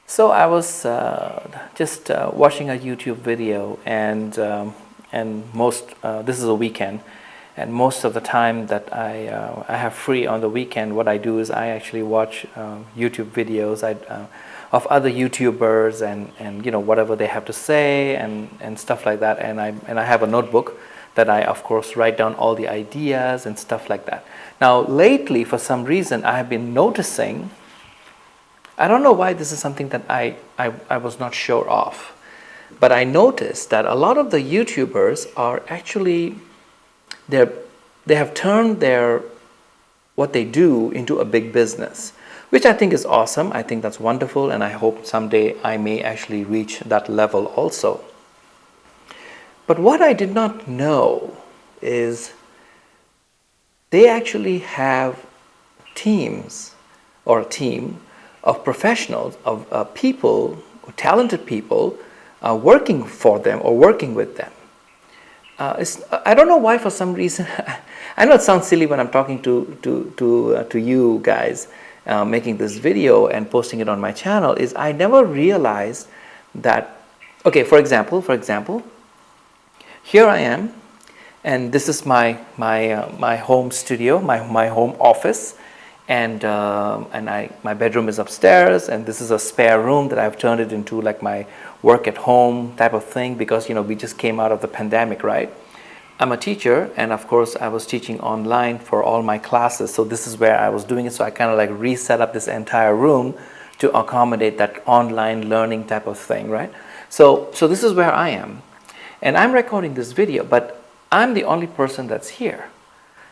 So I was just watching a YouTube video, and this is a weekend, and most of the time that I have free on the weekend, what I do is I actually watch YouTube videos of other YouTubers and whatever they have to say and stuff like that, and I have a notebook that I of course write down all the ideas and stuff like that. Now lately, for some reason, I have been noticing. I don't know why this is something that I was not sure of, but I noticed that a lot of the YouTubers are actually, they have turned what they do into a big business, which I think is awesome. I think that's wonderful, and I hope someday I may actually reach that level also. But what I did not know is they actually have teams or a team of professionals, of people, talented people working for them or working with them. I don't know why, for some reason, I know it sounds silly when I'm talking to you guys, making this video and posting it on my channel, is I never realized that, okay, for example, here I am, and this is my home studio, my home office. And my bedroom is upstairs, and this is a spare room that I've turned it into like my work at home type of thing, because we just came out of the pandemic, right? I'm a teacher, and of course I was teaching online for all my classes, so this is where I was doing it. So I kind of like reset up this entire room to accommodate that online learning type of thing, right? So this is where I am, and I'm recording this video, but I'm the only person that's here.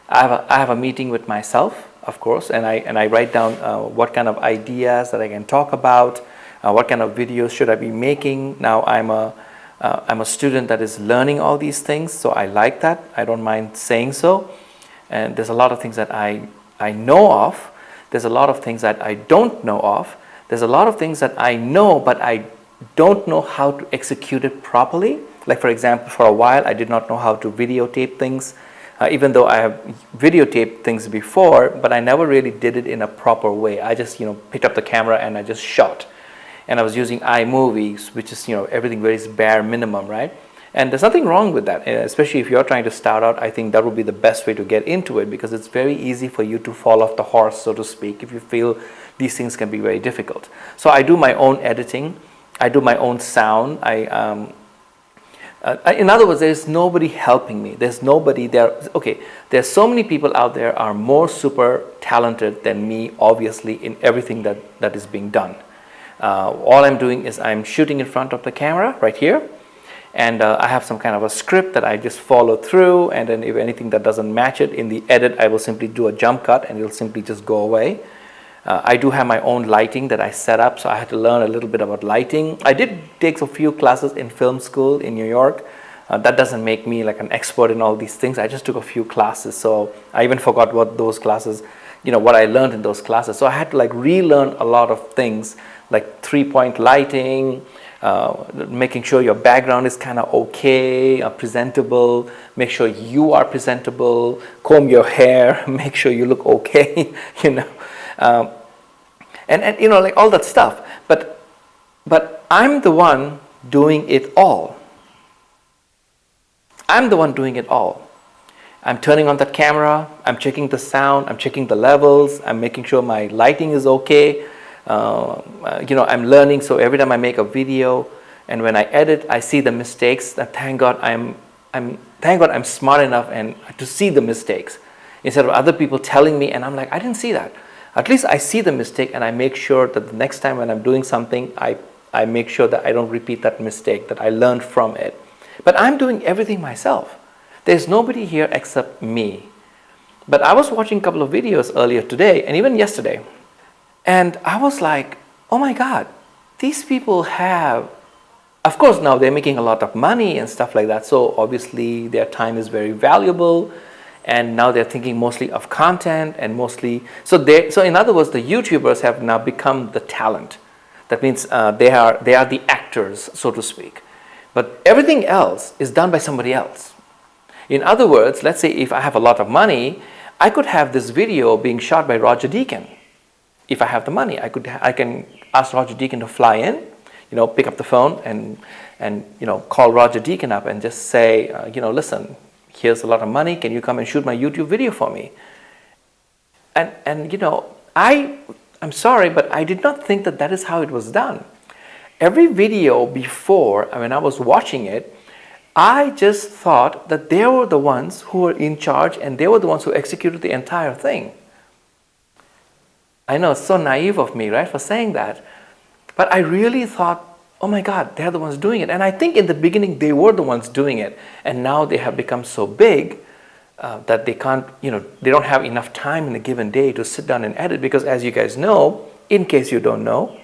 I have a meeting with myself, of course, and I write down what kind of ideas that I can talk about, what kind of videos should I be making. Now I'm a student that is learning all these things, so I like that. I don't mind saying so. And there's a lot of things that I know of. There's a lot of things that I don't know of. There's a lot of things that I know, but I don't know how to execute it properly. Like, for example, for a while I did not know how to videotape things. Even though I have videotaped things before, but I never really did it in a proper way. I just picked up the camera and I just shot, and I was using iMovie, which is everything very bare minimum, right? And there's nothing wrong with that, especially if you're trying to start out. I think that would be the best way to get into it, because it's very easy for you to fall off the horse, so to speak, if you feel these things can be very difficult. So I do my own editing, I do my own sound. In other words, there's nobody helping me. There's nobody there. Okay, there's so many people out there are more super talented than me, obviously, in everything that is being done. All I'm doing is I'm shooting in front of the camera right here, and I have some kind of a script that I just follow through, and then if anything that doesn't match it in the edit, I will simply do a jump cut and it'll simply just go away. I do have my own lighting that I set up, so I had to learn a little bit about lighting. I did take a few classes in film school in New York. That doesn't make me like an expert in all these things. I just took a few classes, so I even forgot what those classes, what I learned in those classes. So I had to like relearn a lot of things, like 3-point lighting, making sure your background is kind of okay, presentable, make sure you are presentable, comb your hair, make sure you look okay, and like all that stuff. But I'm the one doing it all. I'm the one doing it all. I'm turning on that camera, I'm checking the sound, I'm checking the levels, I'm making sure my lighting is okay. I'm learning, so every time I make a video and when I edit, I see the mistakes. That thank God I'm smart enough and to see the mistakes, instead of other people telling me and I'm like, I didn't see that. At least I see the mistake, and I make sure that the next time when I'm doing something, I make sure that I don't repeat that mistake, that I learned from it. But I'm doing everything myself. There's nobody here except me. But I was watching a couple of videos earlier today and even yesterday, and I was like, oh my God, these people have, of course now they're making a lot of money and stuff like that, so obviously their time is very valuable, and now they're thinking mostly of content and mostly, so in other words, the YouTubers have now become the talent. That means they are the actors, so to speak. But everything else is done by somebody else. In other words, let's say if I have a lot of money, I could have this video being shot by Roger Deacon. if I have the money, I can ask Roger Deacon to fly in, pick up the phone and call Roger Deacon up and just say, listen, here's a lot of money. Can you come and shoot my YouTube video for me? And I'm sorry, but I did not think that is how it was done. Every video before, when I was watching it, I just thought that they were the ones who were in charge and they were the ones who executed the entire thing. I know it's so naive of me, right, for saying that. But I really thought, oh my God, they're the ones doing it. And I think in the beginning they were the ones doing it. And now they have become so big that they can't, they don't have enough time in a given day to sit down and edit. Because as you guys know, in case you don't know,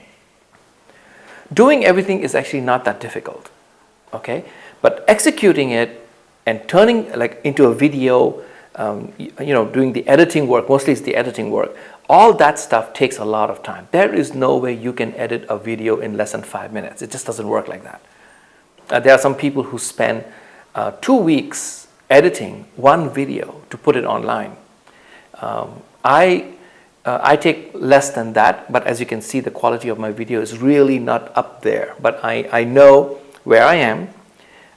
doing everything is actually not that difficult, okay? But executing it and turning into a video, doing the editing work, mostly it's the editing work, all that stuff takes a lot of time. There is no way you can edit a video in less than 5 minutes. It just doesn't work like that. There are some people who spend 2 weeks editing one video to put it online. I take less than that, but as you can see, the quality of my video is really not up there. But I know where I am,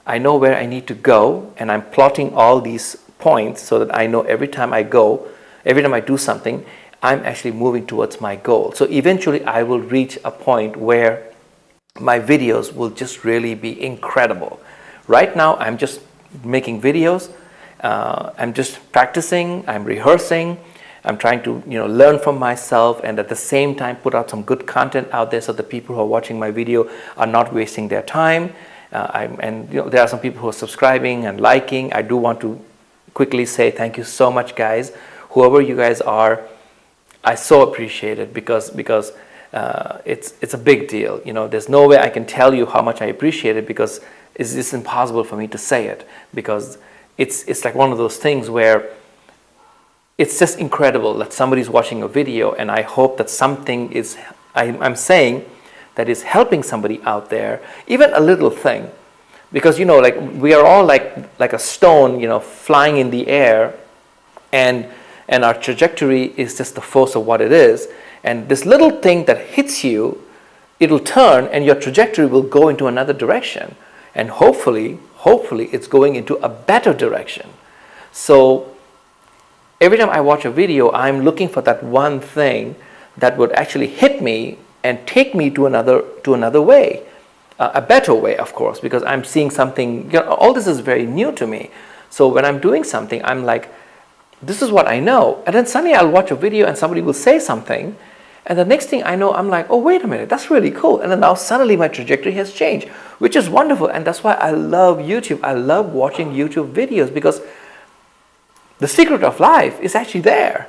I know where I need to go, and I'm plotting all these points so that I know every time I do something, I'm actually moving towards my goal. So eventually I will reach a point where my videos will just really be incredible. Right now I'm just making videos, I'm just practicing, I'm rehearsing, I'm trying to learn from myself, and at the same time put out some good content out there so the people who are watching my video are not wasting their time. There are some people who are subscribing and liking. I do want to quickly say thank you so much, guys. Whoever you guys are, I so appreciate it because it's a big deal. There's no way I can tell you how much I appreciate it because it's impossible for me to say it, because it's like one of those things where it's just incredible that somebody's watching a video, and I hope that something is I'm saying that is helping somebody out there, even a little thing, because we are all like a stone, flying in the air, and our trajectory is just the force of what it is, and this little thing that hits you, it'll turn and your trajectory will go into another direction, and hopefully it's going into a better direction. So every time I watch a video, I'm looking for that one thing that would actually hit me and take me to another way, a better way, of course, because I'm seeing something. All this is very new to me. So when I'm doing something, I'm like, this is what I know. And then suddenly I'll watch a video and somebody will say something, and the next thing I know, I'm like, oh, wait a minute, that's really cool. And then now suddenly my trajectory has changed, which is wonderful. And that's why I love YouTube. I love watching YouTube videos, because the secret of life is actually there.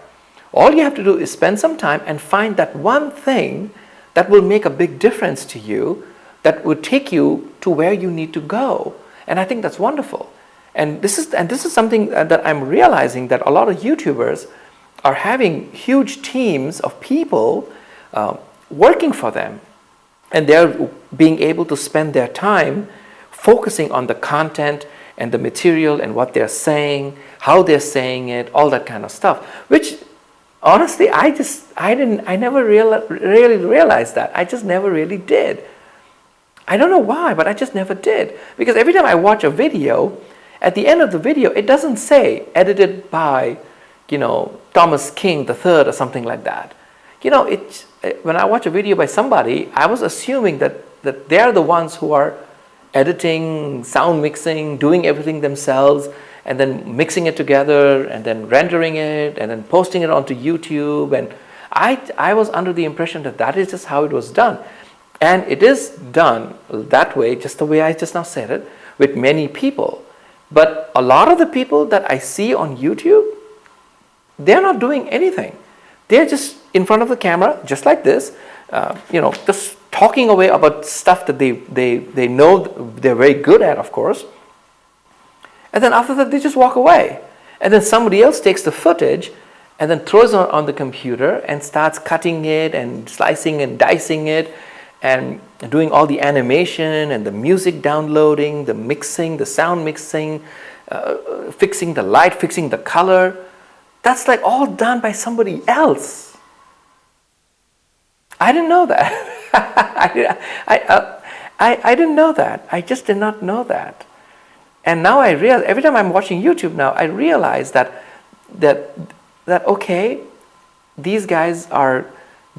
All you have to do is spend some time and find that one thing that will make a big difference to you, that would take you to where you need to go. And I think that's wonderful. And this is something that I'm realizing, that a lot of YouTubers are having huge teams of people working for them, and they're being able to spend their time focusing on the content and the material and what they're saying, how they're saying it, all that kind of stuff, which honestly I never really realized that. I just never really did. I don't know why, but I just never did, because every time I watch a video, at the end of the video it doesn't say edited by Thomas King III or something like that. When I watch a video by somebody, I was assuming that they're the ones who are editing, sound mixing, doing everything themselves, and then mixing it together, and then rendering it, and then posting it onto YouTube. And I was under the impression that is just how it was done. And it is done that way, just the way I just now said it, with many people. But a lot of the people that I see on YouTube, they're not doing anything. They're just in front of the camera, just like this, just talking away about stuff that they know they're very good at, of course. And then after that, they just walk away. And then somebody else takes the footage and then throws it on the computer and starts cutting it and slicing and dicing it and doing all the animation and the music downloading, the mixing, the sound mixing, fixing the light, fixing the color. That's like all done by somebody else. I didn't know that. I didn't know that. I just did not know that. And now I realize, every time I'm watching YouTube now, I realize that okay, these guys are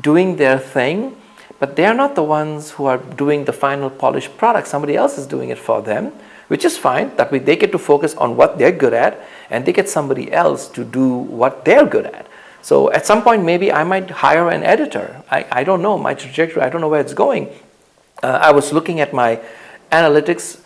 doing their thing, but they're not the ones who are doing the final polished product. Somebody else is doing it for them, which is fine. That way they get to focus on what they're good at, and they get somebody else to do what they're good at. So at some point, maybe I might hire an editor. I don't know my trajectory. I don't know where it's going. I was looking at my analytics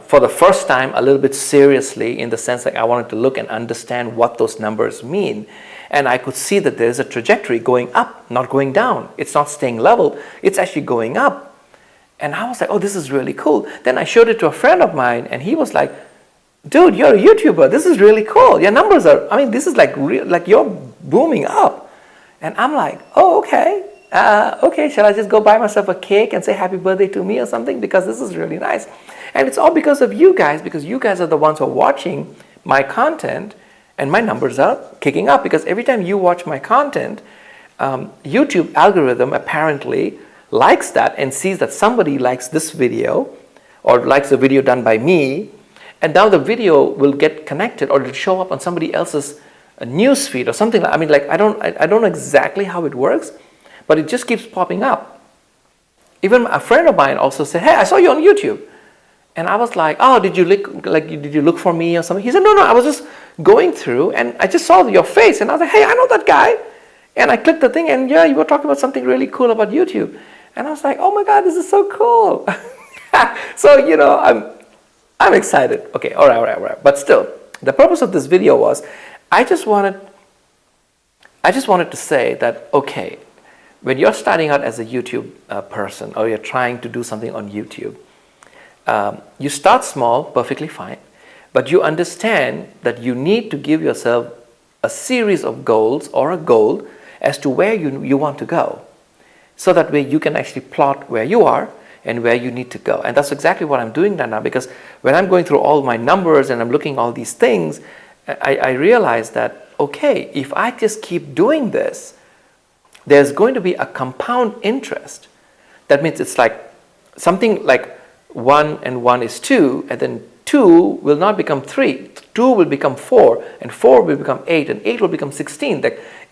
for the first time a little bit seriously, in the sense that I wanted to look and understand what those numbers mean. And I could see that there's a trajectory going up, not going down. It's not staying level. It's actually going up. And I was like, oh, this is really cool. Then I showed it to a friend of mine, and he was like, dude, you're a YouTuber. This is really cool. Your numbers are, I mean, this is like real, like you're booming up. And I'm like, oh, okay. Okay, shall I just go buy myself a cake and say happy birthday to me or something? Because this is really nice. And it's all because of you guys, because you guys are the ones who are watching my content, and my numbers are kicking up. Because every time you watch my content, YouTube algorithm apparently likes that and sees that somebody likes this video or likes the video done by me, and now the video will get connected, or it'll show up on somebody else's news feed or something. I mean, like, I don't know exactly how it works, but it just keeps popping up. Even a friend of mine also said, hey, I saw you on YouTube. And I was like, oh, did you look for me or something? He said, no, I was just going through and I just saw your face. And I was like, hey, I know that guy. And I clicked the thing, and yeah, you were talking about something really cool about YouTube. And I was like, oh my God, this is so cool. So, you know, I'm excited. Okay, all right. But still, the purpose of this video was, I just wanted to say that, okay, when you're starting out as a YouTube person, or you're trying to do something on YouTube, you start small, perfectly fine, but you understand that you need to give yourself a series of goals, or a goal as to where you want to go. So that way you can actually plot where you are and where you need to go. And that's exactly what I'm doing right now, because when I'm going through all my numbers and I'm looking at all these things, I realize that, okay, if I just keep doing this, there's going to be a compound interest. That means it's like something like 1 and 1 is 2, and then 2 will not become 3, 2 will become 4, and 4 will become 8, and 8 will become 16.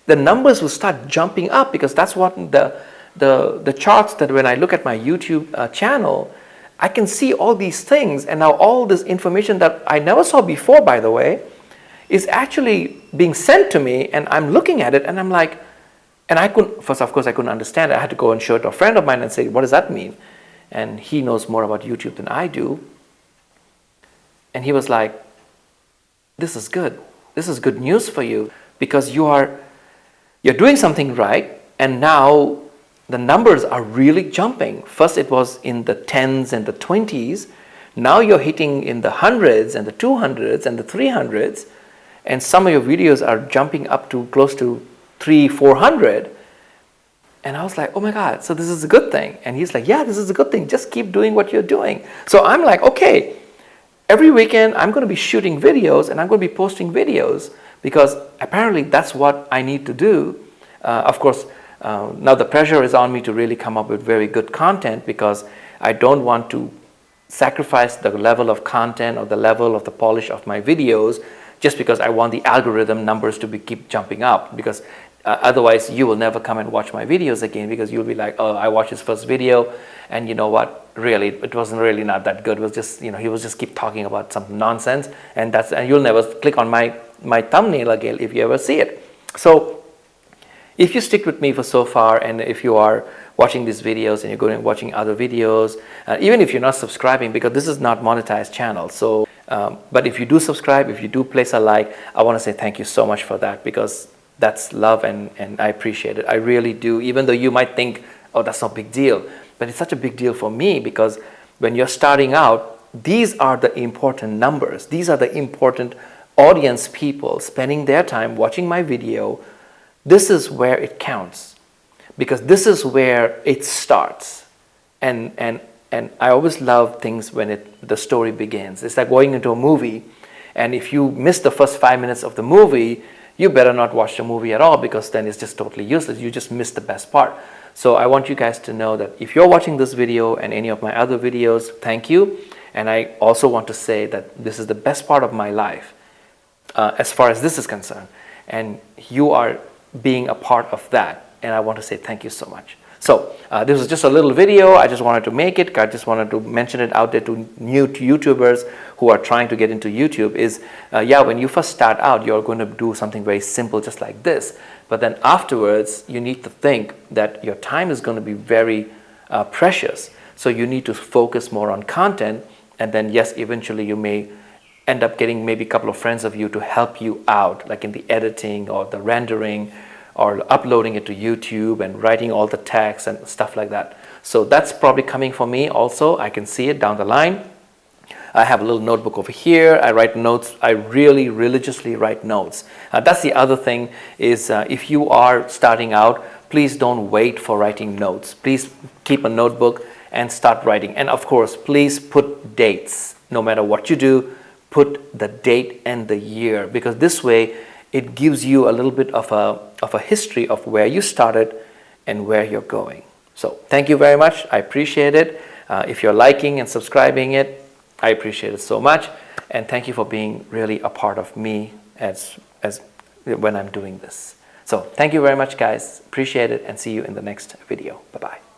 The numbers will start jumping up, because that's what the charts that when I look at my YouTube channel, I can see all these things, and now all this information that I never saw before, by the way, is actually being sent to me, and I'm looking at it, and I'm like, and I couldn't, first of course I couldn't understand it. I had to go and show it to a friend of mine and say, what does that mean? And he knows more about YouTube than I do. And he was like, this is good. This is good news for you, because you're doing something right, and now the numbers are really jumping. First it was in the 10s and the 20s. Now you're hitting in the 100s and the 200s and the 300s. And some of your videos are jumping up to close to 300-400. And I was like, oh my God, so this is a good thing. And he's like, yeah, this is a good thing. Just keep doing what you're doing. So I'm like, okay, every weekend I'm going to be shooting videos, and I'm going to be posting videos, because apparently that's what I need to do. Of course, now the pressure is on me to really come up with very good content, because I don't want to sacrifice the level of content or the level of the polish of my videos just because I want the algorithm numbers to keep jumping up, because otherwise you will never come and watch my videos again, because you'll be like, oh, I watched his first video and you know what, really it wasn't really not that good. It was just, you know, he was just keep talking about some nonsense, and you'll never click on my thumbnail again if you ever see it. So if you stick with me for so far, and if you are watching these videos and you're going and watching other videos, even if you're not subscribing, because this is not monetized channel, so but if you do subscribe, if you do place a like, I want to say thank you so much for that, because that's love, and I appreciate it. I really do, even though you might think, oh, that's no big deal, but it's such a big deal for me, because when you're starting out, these are the important numbers. These are the important audience people spending their time watching my video. This is where it counts, because this is where it starts. And I always love things when the story begins. It's like going into a movie, and if you miss the first 5 minutes of the movie, you better not watch the movie at all, because then it's just totally useless. You just missed the best part. So I want you guys to know that if you're watching this video and any of my other videos, thank you. And I also want to say that this is the best part of my life as far as this is concerned. And you are being a part of that. And I want to say thank you so much. So this was just a little video. I just wanted to make it. I just wanted to mention it out there to new YouTubers who are trying to get into YouTube is, yeah, when you first start out, you're going to do something very simple just like this. But then afterwards, you need to think that your time is going to be very precious. So you need to focus more on content. And then, yes, eventually you may end up getting maybe a couple of friends of you to help you out, like in the editing or the rendering or uploading it to YouTube and writing all the text and stuff like that. So that's probably coming for me also. I can see it down the line. I have a little notebook over here. I write notes. I really religiously write notes. That's the other thing is if you are starting out, please don't wait for writing notes. Please keep a notebook and start writing. And of course, please put dates. No matter what you do, put the date and the year, because this way it gives you a little bit of a history of where you started and where you're going. So thank you very much. I appreciate it. If you're liking and subscribing it, I appreciate it so much. And thank you for being really a part of me as when I'm doing this. So thank you very much, guys. Appreciate it, and see you in the next video. Bye-bye.